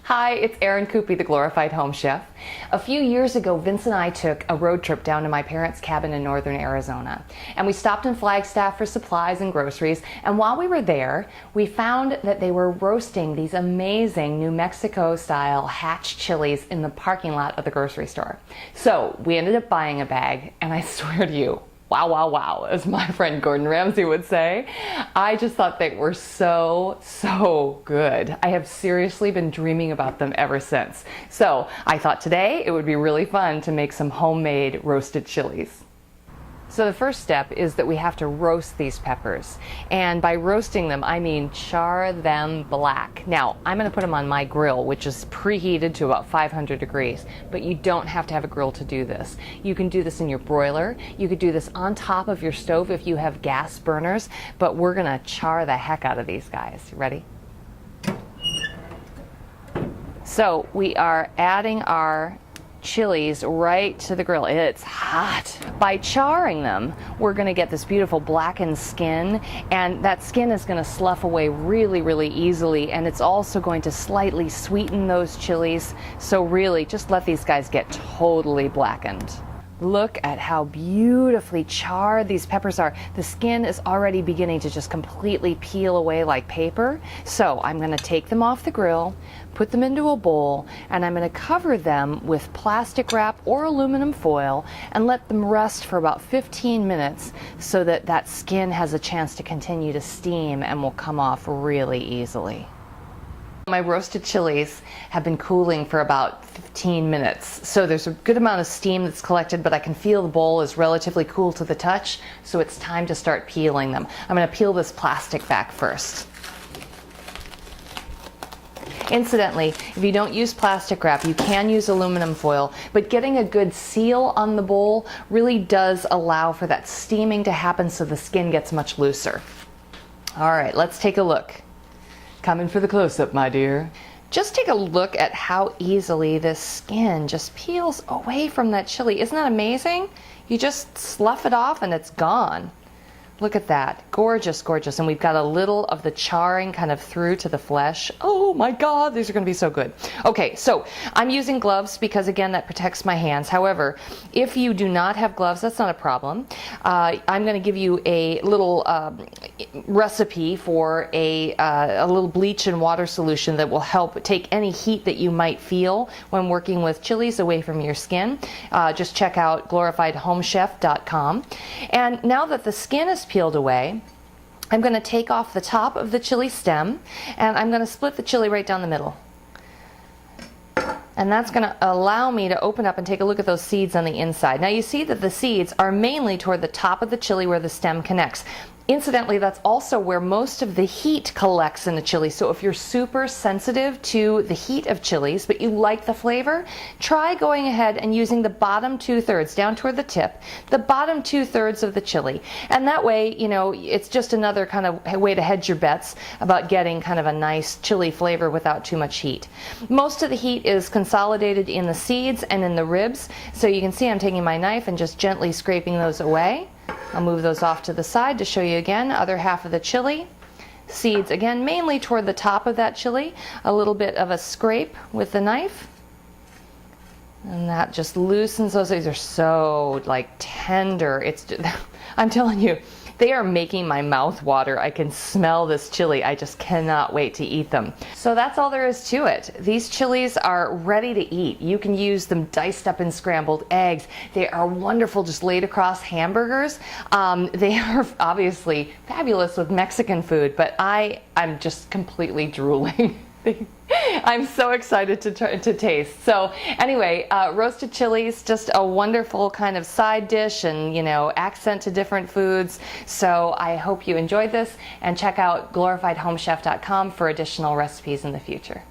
Hi, it's Erin Coopey, the Glorified Home Chef. A few years ago, Vince and I took a road trip down to my parents' cabin in northern Arizona. And we stopped in Flagstaff for supplies and groceries. And while we were there, we found that they were roasting these amazing New Mexico-style hatch chilies in the parking lot of the grocery store. So we ended up buying a bag, and I swear to you, wow, wow, wow, as my friend Gordon Ramsay would say. I just thought they were so good. I have seriously been dreaming about them ever since. So I thought today it would be really fun to make some homemade roasted chilies. So the first step is that we have to roast these peppers. And by roasting them, I mean char them black. Now, I'm going to put them on my grill, which is preheated to about 500 degrees. But you don't have to have a grill to do this. You can do this in your broiler. You could do this on top of your stove if you have gas burners. But we're going to char the heck out of these guys. Ready? So we are adding our chilies right to the grill. It's hot. By charring them, we're going to get this beautiful blackened skin, and that skin is going to slough away really easily, and it's also going to slightly sweeten those chilies. So really, just let these guys get totally blackened. Look at how beautifully charred these peppers are. The skin is already beginning to just completely peel away like paper. So I'm going to take them off the grill, put them into a bowl, and I'm going to cover them with plastic wrap or aluminum foil and let them rest for about 15 minutes so that that skin has a chance to continue to steam and will come off really easily. My roasted chilies have been cooling for about 15 minutes, so there's a good amount of steam that's collected, but I can feel the bowl is relatively cool to the touch, so it's time to start peeling them. I'm going to peel this plastic back first. Incidentally, if you don't use plastic wrap, you can use aluminum foil, but getting a good seal on the bowl really does allow for that steaming to happen so the skin gets much looser. All right, let's take a look. Coming for the close-up, my dear. Just take a look at how easily this skin just peels away from that chili. Isn't that amazing? You just slough it off and it's gone. Look at that. Gorgeous, gorgeous. And we've got a little of the charring kind of through to the flesh. Oh my God, these are going to be so good. Okay, so I'm using gloves because, again, that protects my hands. However, if you do not have gloves, that's not a problem. I'm going to give you a little recipe for a little bleach and water solution that will help take any heat that you might feel when working with chilies away from your skin. Just check out glorifiedhomechef.com. And now that the skin is peeled away, I'm going to take off the top of the chili stem and I'm going to split the chili right down the middle. And that's going to allow me to open up and take a look at those seeds on the inside. Now you see that the seeds are mainly toward the top of the chili where the stem connects. Incidentally, that's also where most of the heat collects in a chili. So if you're super sensitive to the heat of chilies, but you like the flavor, try going ahead and using the bottom 2/3 down toward the tip, the bottom 2/3 of the chili. And that way, you know, it's just another kind of way to hedge your bets about getting kind of a nice chili flavor without too much heat. Most of the heat is consolidated in the seeds and in the ribs. So you can see I'm taking my knife and just gently scraping those away. I'll move those off to the side to show you again, other half of the chili. Seeds, again, mainly toward the top of that chili. A little bit of a scrape with the knife. And that just loosens those. These are so, like, tender. It's just, I'm telling you, they are making my mouth water. I can smell this chili. I just cannot wait to eat them. So that's all there is to it. These chilies are ready to eat. You can use them diced up in scrambled eggs. They are wonderful just laid across hamburgers. They are obviously fabulous with Mexican food, but I'm just completely drooling. I'm so excited to taste. So anyway, roasted chilies, just a wonderful kind of side dish and, you know, accent to different foods. So I hope you enjoyed this, and check out glorifiedhomechef.com for additional recipes in the future.